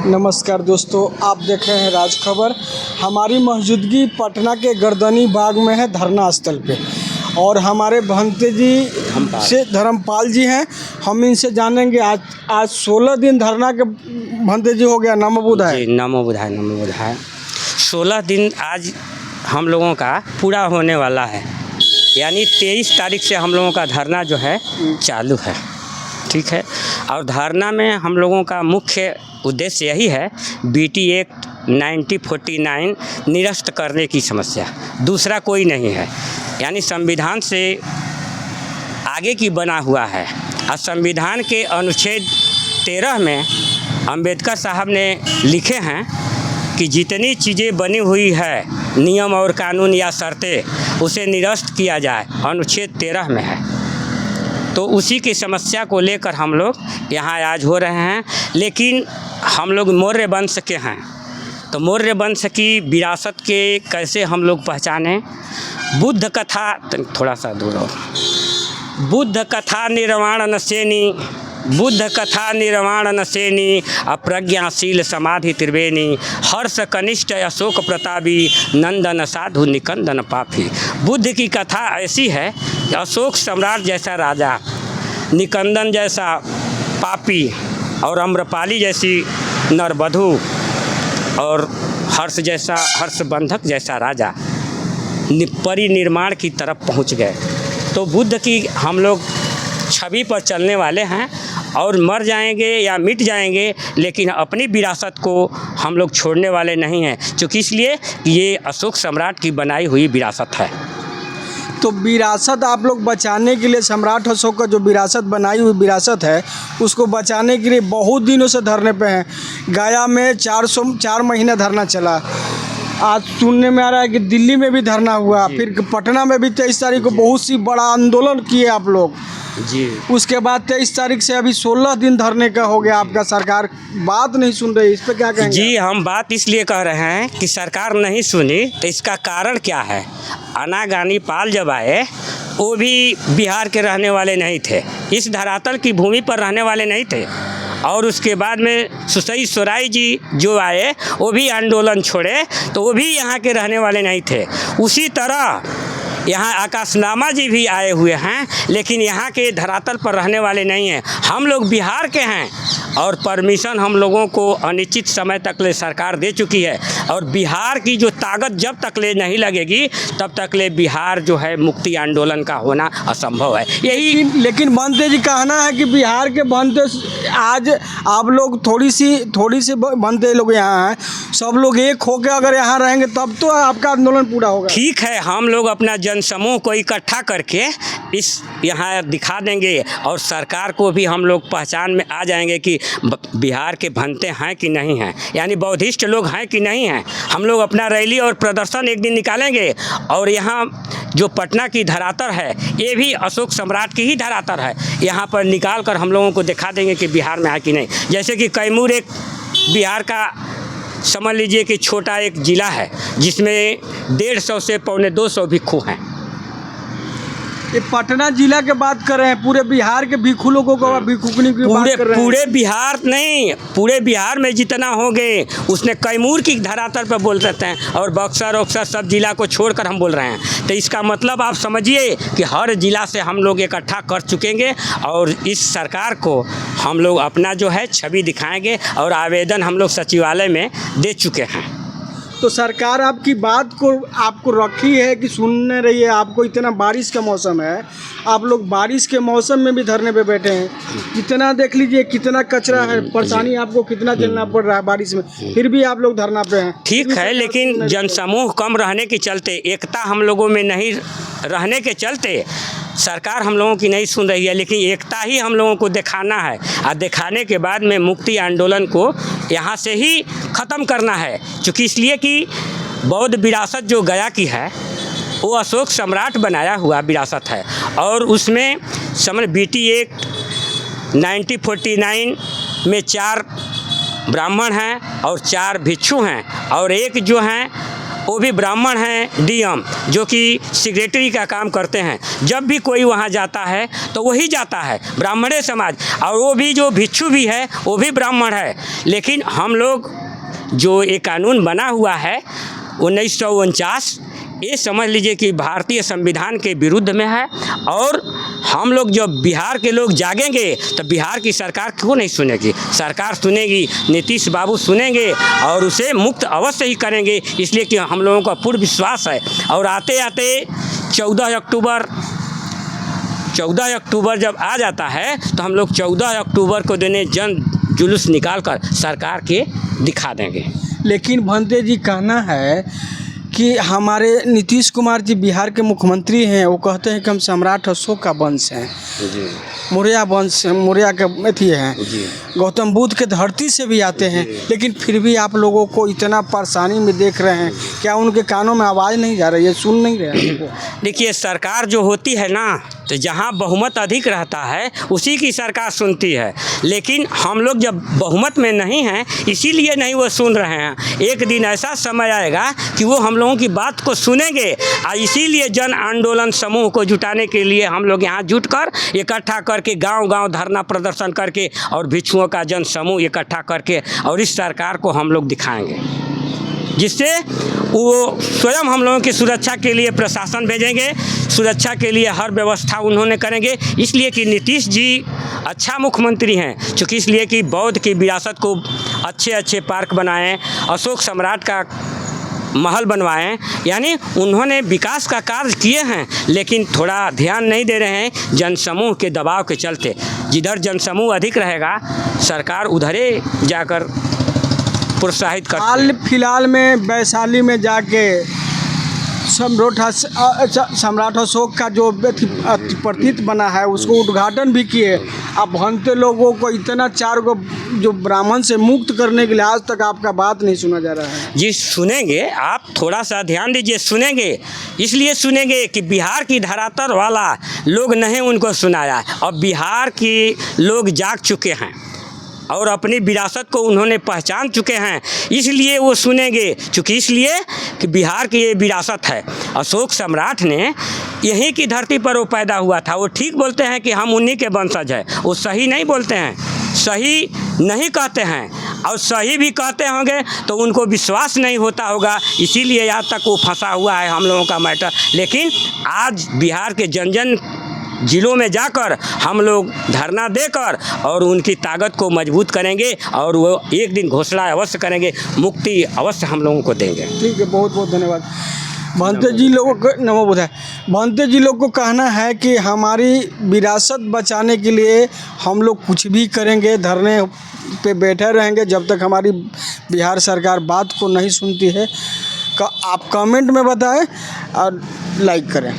नमस्कार दोस्तों, आप देख रहे हैं राज खबर। हमारी मौजूदगी पटना के गर्दनी बाग में है, धरना स्थल पे, और हमारे भंते जी से धर्मपाल जी हैं। हम इनसे जानेंगे आज 16 दिन धरना के भंते जी हो गया। नमो बुधाय। नमो बुधाय, नमो बुधाय। 16 दिन आज हम लोगों का पूरा होने वाला है, यानी 23 तारीख से हम लोगों का धरना जो है चालू है, ठीक है। और धरना में हम लोगों का मुख्य उद्देश्य यही है, BT एक्ट 1949 निरस्त करने की समस्या, दूसरा कोई नहीं है। यानी संविधान से आगे की बना हुआ है। और संविधान के अनुच्छेद 13 में अंबेडकर साहब ने लिखे हैं कि जितनी चीज़ें बनी हुई है, नियम और कानून या शर्तें, उसे निरस्त किया जाए, अनुच्छेद 13 में है। तो उसी की समस्या को लेकर हम लोग यहाँ आज हो रहे हैं। लेकिन हम लोग मौर्य वंश के हैं, तो मौर्य वंश की विरासत के कैसे हम लोग पहचानें। बुद्ध कथा, थोड़ा सा दूर हो, बुद्ध कथा निर्वाण सेनी, बुद्ध कथा निर्वाण नसेनी, अप्रज्ञाशील समाधि त्रिवेणी, हर्ष कनिष्ठ अशोक प्रतापी, नंदन साधु निकंदन पापी। बुद्ध की कथा ऐसी है कि अशोक सम्राट जैसा राजा, निकंदन जैसा पापी, और अम्रपाली जैसी नरवधु, और हर्षबंधक जैसा राजा परिनिर्माण की तरफ पहुंच गए। तो बुद्ध की हम लोग छवि पर चलने वाले हैं, और मर जाएंगे या मिट जाएंगे, लेकिन अपनी विरासत को हम लोग छोड़ने वाले नहीं हैं, क्योंकि इसलिए ये अशोक सम्राट की बनाई हुई विरासत है। तो विरासत आप लोग बचाने के लिए, सम्राट अशोक का जो विरासत बनाई हुई विरासत है, उसको बचाने के लिए बहुत दिनों से धरने पे हैं। गया में 4 महीना धरना चला। आज सुनने में आ रहा है कि दिल्ली में भी धरना हुआ, फिर पटना में भी 23 तारीख को बहुत सी बड़ा आंदोलन किए आप लोग जी। उसके बाद 23 तारीख से अभी 16 दिन धरने का हो गया। आपका सरकार बात नहीं सुन रही, इस पर क्या कहेंगे? जी, हम बात इसलिए कह रहे हैं कि सरकार नहीं सुनी, तो इसका कारण क्या है। अनागानी पाल जब आए, वो भी बिहार के रहने वाले नहीं थे, इस धरातल की भूमि पर रहने वाले नहीं थे। और उसके बाद में सुसई सोराई जी जो आए, वो भी आंदोलन छोड़े, तो वो भी यहाँ के रहने वाले नहीं थे। उसी तरह यहाँ आकाशनामा जी भी आए हुए हैं, लेकिन यहाँ के धरातल पर रहने वाले नहीं हैं। हम लोग बिहार के हैं, और परमिशन हम लोगों को अनिश्चित समय तक ले सरकार दे चुकी है। और बिहार की जो ताकत जब तक ले नहीं लगेगी, तब तक ले बिहार जो है मुक्ति आंदोलन का होना असंभव है। यही लेकिन भंते जी कहना है कि बिहार के भंते, आज आप लोग थोड़ी सी भंते लोग यहाँ हैं, सब लोग एक होकर अगर यहाँ रहेंगे तब तो आपका आंदोलन पूरा होगा। ठीक है, हम लोग अपना जनसमूह को इकट्ठा करके इस यहाँ दिखा देंगे, और सरकार को भी हम लोग पहचान में आ जाएंगे कि बिहार के भंते हैं कि नहीं हैं, यानी बौद्धिस्ट लोग हैं कि नहीं हैं। हम लोग अपना रैली और प्रदर्शन एक दिन निकालेंगे, और यहाँ जो पटना की धरातल है, ये भी अशोक सम्राट की ही धरातल है। यहाँ पर निकाल कर हम लोगों को दिखा देंगे कि बिहार में है कि नहीं। जैसे कि कैमूर एक बिहार का समझ लीजिए कि छोटा एक ज़िला है, जिसमें 150 से 250 भिक्षु हैं। ये पटना जिला के बात कर रहे हैं, पूरे बिहार के भिक्षु लोगों को भिक्षुकनी की बात कर रहे हैं। पूरे बिहार नहीं, पूरे बिहार में जितना होंगे, उसने कैमूर की धरातल पर बोल सकते हैं, और बक्सर सब जिला को छोड़कर हम बोल रहे हैं। तो इसका मतलब आप समझिए कि हर जिला से हम लोग इकट्ठा कर चुकेंगे, और इस सरकार को हम लोग अपना जो है छवि दिखाएंगे, और आवेदन हम लोग सचिवालय में दे चुके हैं। तो सरकार आपकी बात को आपको रखी है कि सुनने रही है। आपको इतना बारिश का मौसम है, आप लोग बारिश के मौसम में भी धरने पे बैठे हैं। कितना देख लीजिए, कितना कचरा है, परेशानी आपको कितना झेलना पड़ रहा है बारिश में, फिर भी आप लोग धरना पे हैं। ठीक है, लेकिन जनसमूह कम रहने के चलते, एकता हम लोगों में नहीं रहने के चलते सरकार हम लोगों की नहीं सुन रही है। लेकिन एकता ही हम लोगों को दिखाना है, और दिखाने के बाद में मुक्ति आंदोलन को यहाँ से ही ख़त्म करना है। क्योंकि इसलिए कि बौद्ध विरासत जो गया की है, वो अशोक सम्राट बनाया हुआ विरासत है, और उसमें BT एक्ट 1949 में 4 ब्राह्मण हैं और 4 भिक्षु हैं, और एक जो हैं वो भी ब्राह्मण हैं, डीएम जो कि सेक्रेटरी का काम करते हैं। जब भी कोई वहाँ जाता है तो वही जाता है, ब्राह्मणे समाज। और वो भी जो भिक्षु भी है वो भी ब्राह्मण है। लेकिन हम लोग जो ये कानून बना हुआ है 1949, ये समझ लीजिए कि भारतीय संविधान के विरुद्ध में है। और हम लोग जब बिहार के लोग जागेंगे तो बिहार की सरकार क्यों नहीं सुनेगी? सरकार सुनेगी, नीतीश बाबू सुनेंगे और उसे मुक्त अवश्य ही करेंगे। इसलिए कि हम लोगों का पूर्ण विश्वास है। और आते आते 14 अक्टूबर जब आ जाता है तो हम लोग 14 अक्टूबर को दिन जन जुलूस निकाल कर सरकार के दिखा देंगे। लेकिन भंते जी, कहना है कि हमारे नीतीश कुमार जी बिहार के मुख्यमंत्री हैं, वो कहते हैं कि हम सम्राट अशोक का वंश हैं, मौर्य वंश, मौर्य के अथी हैं, गौतम बुद्ध के धरती से भी आते हैं। लेकिन फिर भी आप लोगों को इतना परेशानी में देख रहे हैं, क्या उनके कानों में आवाज़ नहीं जा रही है, सुन नहीं रहे हैं? देखिए, सरकार जो होती है ना, तो जहाँ बहुमत अधिक रहता है उसी की सरकार सुनती है। लेकिन हम लोग जब बहुमत में नहीं हैं, इसीलिए नहीं वो सुन रहे हैं। एक दिन ऐसा समय आएगा कि वो हम लोगों की बात को सुनेंगे। और इसीलिए जन आंदोलन समूह को जुटाने के लिए हम लोग यहाँ जुट कर इकट्ठा करके गांव-गांव धरना प्रदर्शन करके और भिक्षुओं का जन समूह इकट्ठा करके और इस सरकार को हम लोग दिखाएंगे, जिससे वो स्वयं हम लोगों की सुरक्षा के लिए प्रशासन भेजेंगे, सुरक्षा के लिए हर व्यवस्था उन्होंने करेंगे। इसलिए कि नीतीश जी अच्छा मुख्यमंत्री हैं, चूँकि इसलिए कि बौद्ध की विरासत को अच्छे अच्छे पार्क बनाएं, अशोक सम्राट का महल बनवाएं, यानी उन्होंने विकास का कार्य किए हैं। लेकिन थोड़ा ध्यान नहीं दे रहे हैं जनसमूह के दबाव के चलते। जिधर जनसमूह अधिक रहेगा सरकार उधरे जाकर प्रोत्साहित कर। हाल फिलहाल में वैशाली में जाके सम्राट अशोक का जो प्रतीक बना है उसको उद्घाटन भी किए। अब भंते लोगों को इतना 4 गो जो ब्राह्मण से मुक्त करने के लिए आज तक आपका बात नहीं सुना जा रहा है। जी सुनेंगे, आप थोड़ा सा ध्यान दीजिए, सुनेंगे। इसलिए सुनेंगे कि बिहार की धरातल वाला लोग नहीं उनको सुनाया। अब बिहार के लोग जाग चुके हैं और अपनी विरासत को उन्होंने पहचान चुके हैं, इसलिए वो सुनेंगे। चूँकि इसलिए कि बिहार की ये विरासत है। अशोक सम्राट ने यहीं की धरती पर वो पैदा हुआ था। वो ठीक बोलते हैं कि हम उन्हीं के वंशज हैं, वो सही नहीं बोलते हैं, सही नहीं कहते हैं। और सही भी कहते होंगे तो उनको विश्वास नहीं होता होगा, इसीलिए आज तक वो फंसा हुआ है हम लोगों का मैटर। लेकिन आज बिहार के जन जन जिलों में जाकर हम लोग धरना देकर और उनकी ताकत को मजबूत करेंगे और वो एक दिन घोषणा अवश्य करेंगे, मुक्ति अवश्य हम लोगों को देंगे। ठीक है, बहुत बहुत धन्यवाद। भंते जी लोगों को नमो बुधाय। भंते जी लोग को कहना है कि हमारी विरासत बचाने के लिए हम लोग कुछ भी करेंगे, धरने पे बैठे रहेंगे जब तक हमारी बिहार सरकार बात को नहीं सुनती है। आप कमेंट में बताएं और लाइक करें।